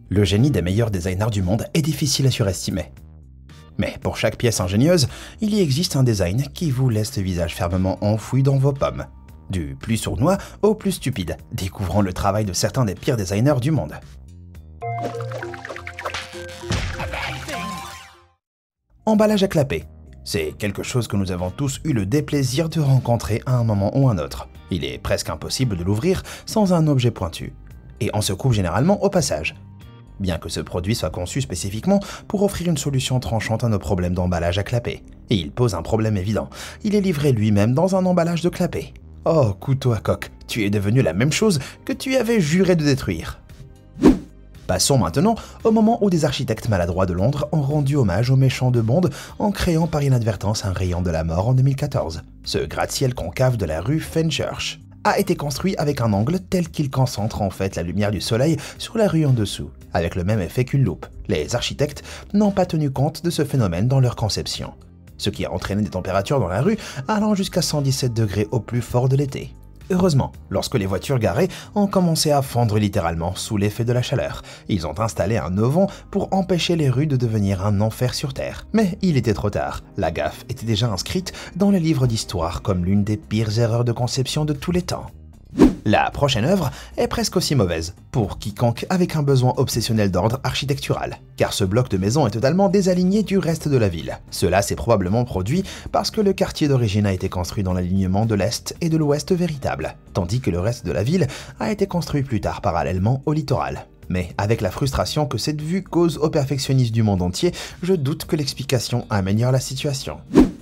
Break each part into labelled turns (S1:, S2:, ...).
S1: Le génie des meilleurs designers du monde est difficile à surestimer. Mais pour chaque pièce ingénieuse, il y existe un design qui vous laisse le visage fermement enfoui dans vos pommes. Du plus sournois au plus stupide, découvrant le travail de certains des pires designers du monde. Emballage à clapet. C'est quelque chose que nous avons tous eu le déplaisir de rencontrer à un moment ou un autre. Il est presque impossible de l'ouvrir sans un objet pointu. Et on se coupe généralement au passage. Bien que ce produit soit conçu spécifiquement pour offrir une solution tranchante à nos problèmes d'emballage à clapet. Et il pose un problème évident. Il est livré lui-même dans un emballage de clapet. Oh, couteau à coque, tu es devenu la même chose que tu avais juré de détruire. Passons maintenant au moment où des architectes maladroits de Londres ont rendu hommage aux méchants de Bond en créant par inadvertance un rayon de la mort en 2014. Ce gratte-ciel concave de la rue Fenchurch a été construit avec un angle tel qu'il concentre en fait la lumière du soleil sur la rue en dessous, avec le même effet qu'une loupe. Les architectes n'ont pas tenu compte de ce phénomène dans leur conception, ce qui a entraîné des températures dans la rue allant jusqu'à 117 degrés au plus fort de l'été. Heureusement, lorsque les voitures garées ont commencé à fondre littéralement sous l'effet de la chaleur, ils ont installé un auvent pour empêcher les rues de devenir un enfer sur Terre. Mais il était trop tard, la gaffe était déjà inscrite dans les livres d'histoire comme l'une des pires erreurs de conception de tous les temps. La prochaine œuvre est presque aussi mauvaise, pour quiconque avec un besoin obsessionnel d'ordre architectural, car ce bloc de maison est totalement désaligné du reste de la ville. Cela s'est probablement produit parce que le quartier d'origine a été construit dans l'alignement de l'Est et de l'Ouest véritable, tandis que le reste de la ville a été construit plus tard parallèlement au littoral. Mais avec la frustration que cette vue cause aux perfectionnistes du monde entier, je doute que l'explication améliore la situation.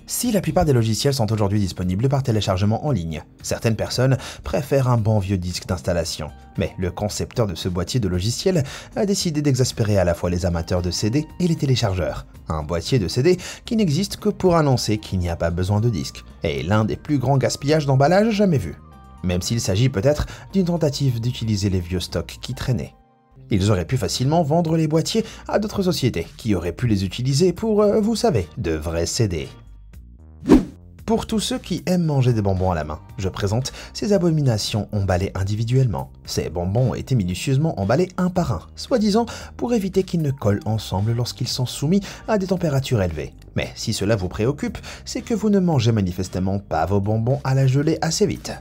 S1: Si la plupart des logiciels sont aujourd'hui disponibles par téléchargement en ligne, certaines personnes préfèrent un bon vieux disque d'installation. Mais le concepteur de ce boîtier de logiciel a décidé d'exaspérer à la fois les amateurs de CD et les téléchargeurs. Un boîtier de CD qui n'existe que pour annoncer qu'il n'y a pas besoin de disque, et l'un des plus grands gaspillages d'emballage jamais vus. Même s'il s'agit peut-être d'une tentative d'utiliser les vieux stocks qui traînaient. Ils auraient pu facilement vendre les boîtiers à d'autres sociétés qui auraient pu les utiliser pour, vous savez, de vrais CD. Pour tous ceux qui aiment manger des bonbons à la main, je présente ces abominations emballées individuellement. Ces bonbons ont été minutieusement emballés un par un, soi-disant pour éviter qu'ils ne collent ensemble lorsqu'ils sont soumis à des températures élevées. Mais si cela vous préoccupe, c'est que vous ne mangez manifestement pas vos bonbons à la gelée assez vite.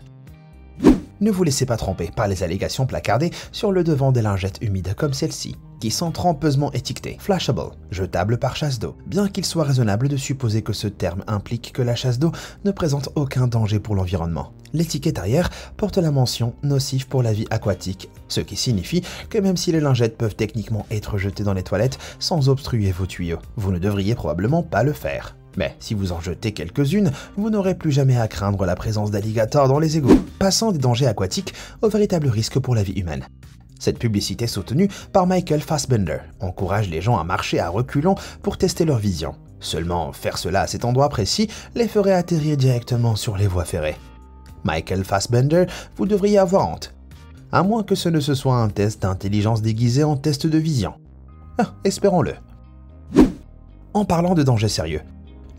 S1: Ne vous laissez pas tromper par les allégations placardées sur le devant des lingettes humides comme celle-ci, qui sont trompeusement étiquetées « flashable », jetable par chasse d'eau, bien qu'il soit raisonnable de supposer que ce terme implique que la chasse d'eau ne présente aucun danger pour l'environnement. L'étiquette arrière porte la mention « nocif pour la vie aquatique », ce qui signifie que même si les lingettes peuvent techniquement être jetées dans les toilettes sans obstruer vos tuyaux, vous ne devriez probablement pas le faire. Mais si vous en jetez quelques-unes, vous n'aurez plus jamais à craindre la présence d'alligators dans les égouts, passant des dangers aquatiques au véritable risque pour la vie humaine. Cette publicité soutenue par Michael Fassbender encourage les gens à marcher à reculons pour tester leur vision. Seulement, faire cela à cet endroit précis les ferait atterrir directement sur les voies ferrées. Michael Fassbender, vous devriez avoir honte. À moins que ce ne se soit un test d'intelligence déguisé en test de vision. Ah, espérons-le. En parlant de danger sérieux,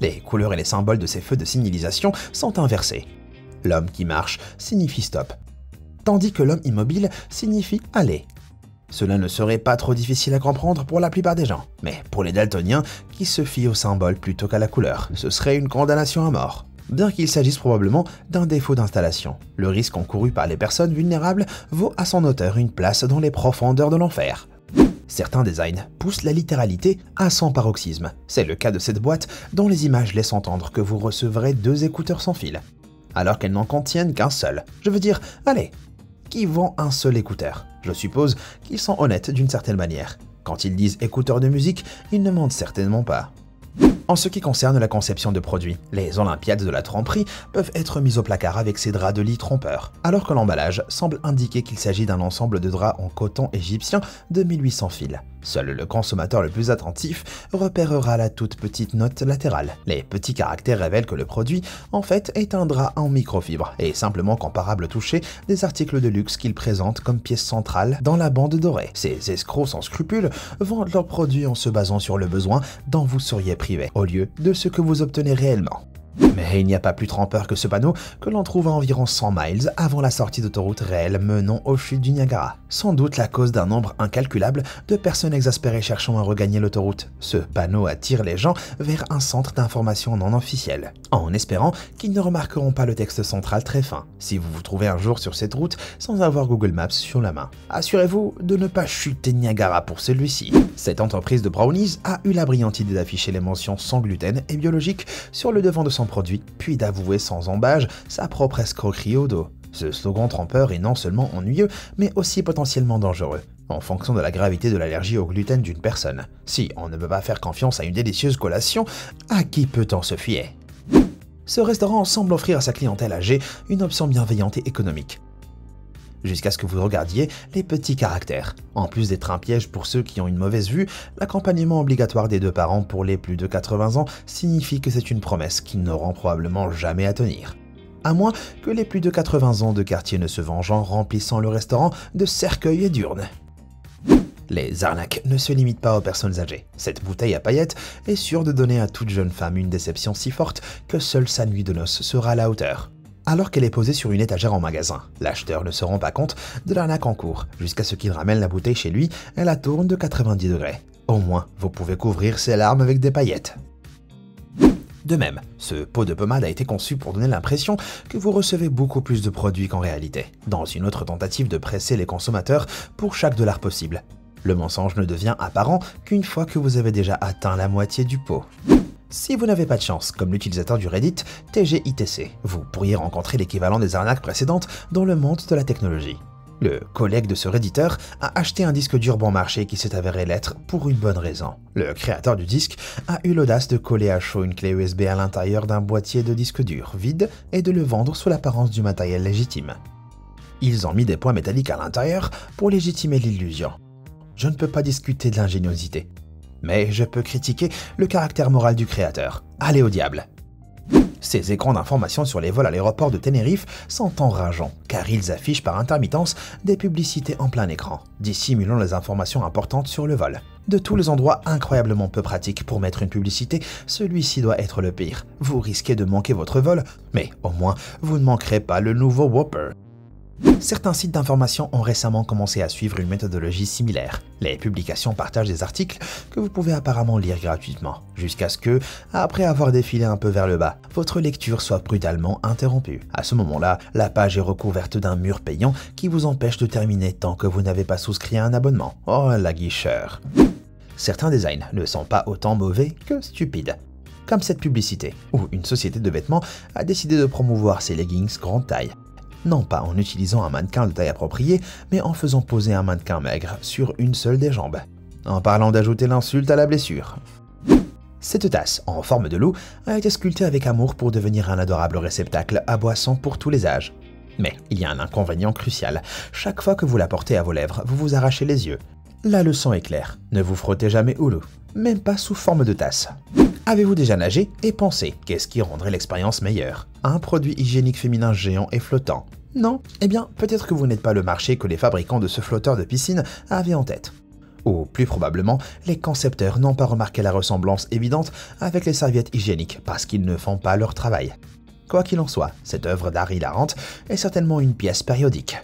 S1: les couleurs et les symboles de ces feux de signalisation sont inversés. L'homme qui marche signifie stop, tandis que l'homme immobile signifie aller. Cela ne serait pas trop difficile à comprendre pour la plupart des gens, mais pour les daltoniens qui se fient au symbole plutôt qu'à la couleur, ce serait une condamnation à mort. Bien qu'il s'agisse probablement d'un défaut d'installation, le risque encouru par les personnes vulnérables vaut à son auteur une place dans les profondeurs de l'enfer. Certains designs poussent la littéralité à son paroxysme. C'est le cas de cette boîte dont les images laissent entendre que vous recevrez 2 écouteurs sans fil, alors qu'elles n'en contiennent qu'un seul. Je veux dire, allez, qui vend un seul écouteur? Je suppose qu'ils sont honnêtes d'une certaine manière. Quand ils disent écouteurs de musique, ils ne mentent certainement pas. En ce qui concerne la conception de produits, les Olympiades de la tromperie peuvent être mises au placard avec ces draps de lit trompeurs, alors que l'emballage semble indiquer qu'il s'agit d'un ensemble de draps en coton égyptien de 1800 fils. Seul le consommateur le plus attentif repérera la toute petite note latérale. Les petits caractères révèlent que le produit, en fait, est un drap en microfibre et simplement comparable au toucher des articles de luxe qu'ils présentent comme pièce centrale dans la bande dorée. Ces escrocs sans scrupules vendent leurs produits en se basant sur le besoin dont vous seriez privé, au lieu de ce que vous obtenez réellement. Mais il n'y a pas plus trompeur que ce panneau que l'on trouve à environ 100 miles avant la sortie d'autoroute réelle menant aux chutes du Niagara. Sans doute la cause d'un nombre incalculable de personnes exaspérées cherchant à regagner l'autoroute. Ce panneau attire les gens vers un centre d'information non officiel, en espérant qu'ils ne remarqueront pas le texte central très fin si vous vous trouvez un jour sur cette route sans avoir Google Maps sur la main. Assurez-vous de ne pas chuter Niagara pour celui-ci. Cette entreprise de brownies a eu la brillante idée d'afficher les mentions sans gluten et biologique sur le devant de son produit, puis d'avouer sans embâge sa propre escroquerie au dos. Ce slogan trompeur est non seulement ennuyeux, mais aussi potentiellement dangereux, en fonction de la gravité de l'allergie au gluten d'une personne. Si on ne veut pas faire confiance à une délicieuse collation, à qui peut-on se fier? Ce restaurant semble offrir à sa clientèle âgée une option bienveillante et économique, jusqu'à ce que vous regardiez les petits caractères. En plus d'être un piège pour ceux qui ont une mauvaise vue, l'accompagnement obligatoire des 2 parents pour les plus de 80 ans signifie que c'est une promesse qu'ils n'auront probablement jamais à tenir. À moins que les plus de 80 ans de quartier ne se vengent en remplissant le restaurant de cercueils et d'urnes. Les arnaques ne se limitent pas aux personnes âgées. Cette bouteille à paillettes est sûre de donner à toute jeune femme une déception si forte que seule sa nuit de noces sera à la hauteur. Alors qu'elle est posée sur une étagère en magasin, l'acheteur ne se rend pas compte de l'arnaque en cours, jusqu'à ce qu'il ramène la bouteille chez lui et la tourne de 90 degrés. Au moins, vous pouvez couvrir ses larmes avec des paillettes. De même, ce pot de pommade a été conçu pour donner l'impression que vous recevez beaucoup plus de produits qu'en réalité, dans une autre tentative de presser les consommateurs pour chaque dollar possible. Le mensonge ne devient apparent qu'une fois que vous avez déjà atteint la moitié du pot. Si vous n'avez pas de chance, comme l'utilisateur du Reddit TGITC, vous pourriez rencontrer l'équivalent des arnaques précédentes dans le monde de la technologie. Le collègue de ce redditeur a acheté un disque dur bon marché qui s'est avéré l'être pour une bonne raison. Le créateur du disque a eu l'audace de coller à chaud une clé USB à l'intérieur d'un boîtier de disque dur vide et de le vendre sous l'apparence du matériel légitime. Ils ont mis des points métalliques à l'intérieur pour légitimer l'illusion. Je ne peux pas discuter de l'ingéniosité, mais je peux critiquer le caractère moral du créateur. Allez au diable! Ces écrans d'information sur les vols à l'aéroport de Tenerife sont enrageants, car ils affichent par intermittence des publicités en plein écran, dissimulant les informations importantes sur le vol. De tous les endroits incroyablement peu pratiques pour mettre une publicité, celui-ci doit être le pire. Vous risquez de manquer votre vol, mais au moins, vous ne manquerez pas le nouveau Whopper. Certains sites d'information ont récemment commencé à suivre une méthodologie similaire. Les publications partagent des articles que vous pouvez apparemment lire gratuitement, jusqu'à ce que, après avoir défilé un peu vers le bas, votre lecture soit brutalement interrompue. À ce moment-là, la page est recouverte d'un mur payant qui vous empêche de terminer tant que vous n'avez pas souscrit à un abonnement. Oh la guicheur! Certains designs ne sont pas autant mauvais que stupides, comme cette publicité, où une société de vêtements a décidé de promouvoir ses leggings grande taille. Non pas en utilisant un mannequin de taille appropriée, mais en faisant poser un mannequin maigre sur une seule des jambes. En parlant d'ajouter l'insulte à la blessure. Cette tasse, en forme de loup, a été sculptée avec amour pour devenir un adorable réceptacle à boissons pour tous les âges. Mais il y a un inconvénient crucial. Chaque fois que vous la portez à vos lèvres, vous vous arrachez les yeux. La leçon est claire. Ne vous frottez jamais au loup, même pas sous forme de tasse. Avez-vous déjà nagé et pensé qu'est-ce qui rendrait l'expérience meilleure? Un produit hygiénique féminin géant et flottant? Non? Eh bien, peut-être que vous n'êtes pas le marché que les fabricants de ce flotteur de piscine avaient en tête. Ou plus probablement, les concepteurs n'ont pas remarqué la ressemblance évidente avec les serviettes hygiéniques parce qu'ils ne font pas leur travail. Quoi qu'il en soit, cette œuvre d'art hilarante est certainement une pièce périodique.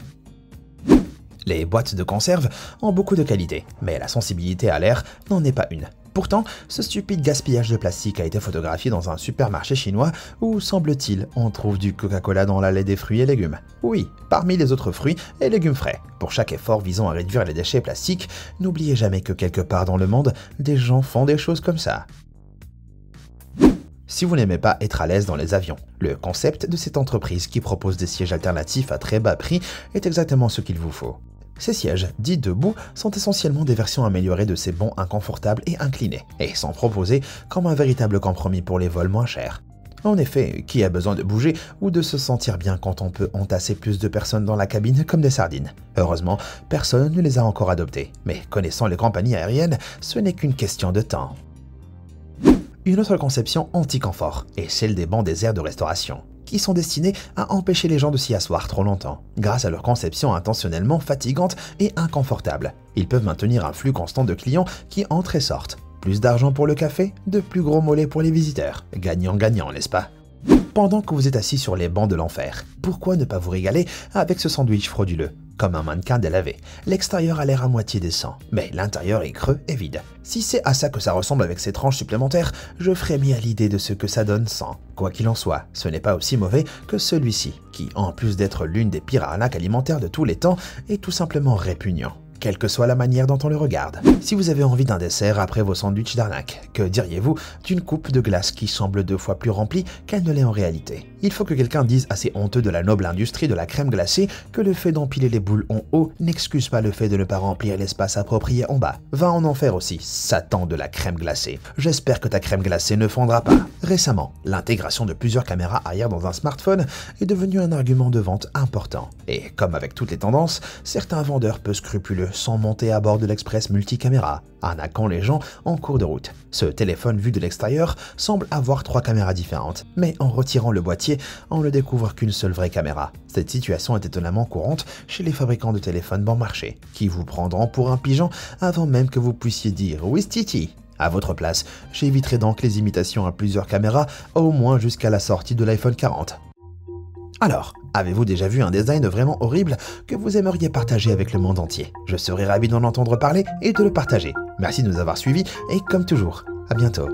S1: Les boîtes de conserve ont beaucoup de qualité, mais la sensibilité à l'air n'en est pas une. Pourtant, ce stupide gaspillage de plastique a été photographié dans un supermarché chinois où, semble-t-il, on trouve du Coca-Cola dans l'allée des fruits et légumes. Oui, parmi les autres fruits et légumes frais. Pour chaque effort visant à réduire les déchets plastiques, n'oubliez jamais que quelque part dans le monde, des gens font des choses comme ça. Si vous n'aimez pas être à l'aise dans les avions, le concept de cette entreprise qui propose des sièges alternatifs à très bas prix est exactement ce qu'il vous faut. Ces sièges, dits debout, sont essentiellement des versions améliorées de ces bancs inconfortables et inclinés, et sont proposés comme un véritable compromis pour les vols moins chers. En effet, qui a besoin de bouger ou de se sentir bien quand on peut entasser plus de personnes dans la cabine comme des sardines? Heureusement, personne ne les a encore adoptés, mais connaissant les compagnies aériennes, ce n'est qu'une question de temps. Une autre conception anti-confort est celle des bancs déserts de restauration, qui sont destinés à empêcher les gens de s'y asseoir trop longtemps. Grâce à leur conception intentionnellement fatigante et inconfortable, ils peuvent maintenir un flux constant de clients qui entrent et sortent. Plus d'argent pour le café, de plus gros mollets pour les visiteurs. Gagnant-gagnant, n'est-ce pas? Pendant que vous êtes assis sur les bancs de l'enfer, pourquoi ne pas vous régaler avec ce sandwich frauduleux? Comme un mannequin délavé, l'extérieur a l'air à moitié décent, mais l'intérieur est creux et vide. Si c'est à ça que ça ressemble avec ces tranches supplémentaires, je frémis à l'idée de ce que ça donne sans. Quoi qu'il en soit, ce n'est pas aussi mauvais que celui-ci, qui, en plus d'être l'une des pires arnaques alimentaires de tous les temps, est tout simplement répugnant, quelle que soit la manière dont on le regarde. Si vous avez envie d'un dessert après vos sandwichs d'arnaque, que diriez-vous d'une coupe de glace qui semble 2 fois plus remplie qu'elle ne l'est en réalité? Il faut que quelqu'un dise assez honteux de la noble industrie de la crème glacée que le fait d'empiler les boules en haut n'excuse pas le fait de ne pas remplir l'espace approprié en bas. Va en enfer aussi, Satan de la crème glacée. J'espère que ta crème glacée ne fondra pas. Récemment, l'intégration de plusieurs caméras arrière dans un smartphone est devenue un argument de vente important. Et comme avec toutes les tendances, certains vendeurs peu scrupuleux sont montés à bord de l'Express multicaméra, arnaquant les gens en cours de route. Ce téléphone vu de l'extérieur semble avoir 3 caméras différentes, mais en retirant le boîtier, on ne découvre qu'une seule vraie caméra. Cette situation est étonnamment courante chez les fabricants de téléphones bon marché, qui vous prendront pour un pigeon avant même que vous puissiez dire « Oui, Titi ». À votre place, j'éviterai donc les imitations à plusieurs caméras, au moins jusqu'à la sortie de l'iPhone 40. Alors, avez-vous déjà vu un design vraiment horrible que vous aimeriez partager avec le monde entier? Je serais ravi d'en entendre parler et de le partager. Merci de nous avoir suivis et comme toujours, à bientôt.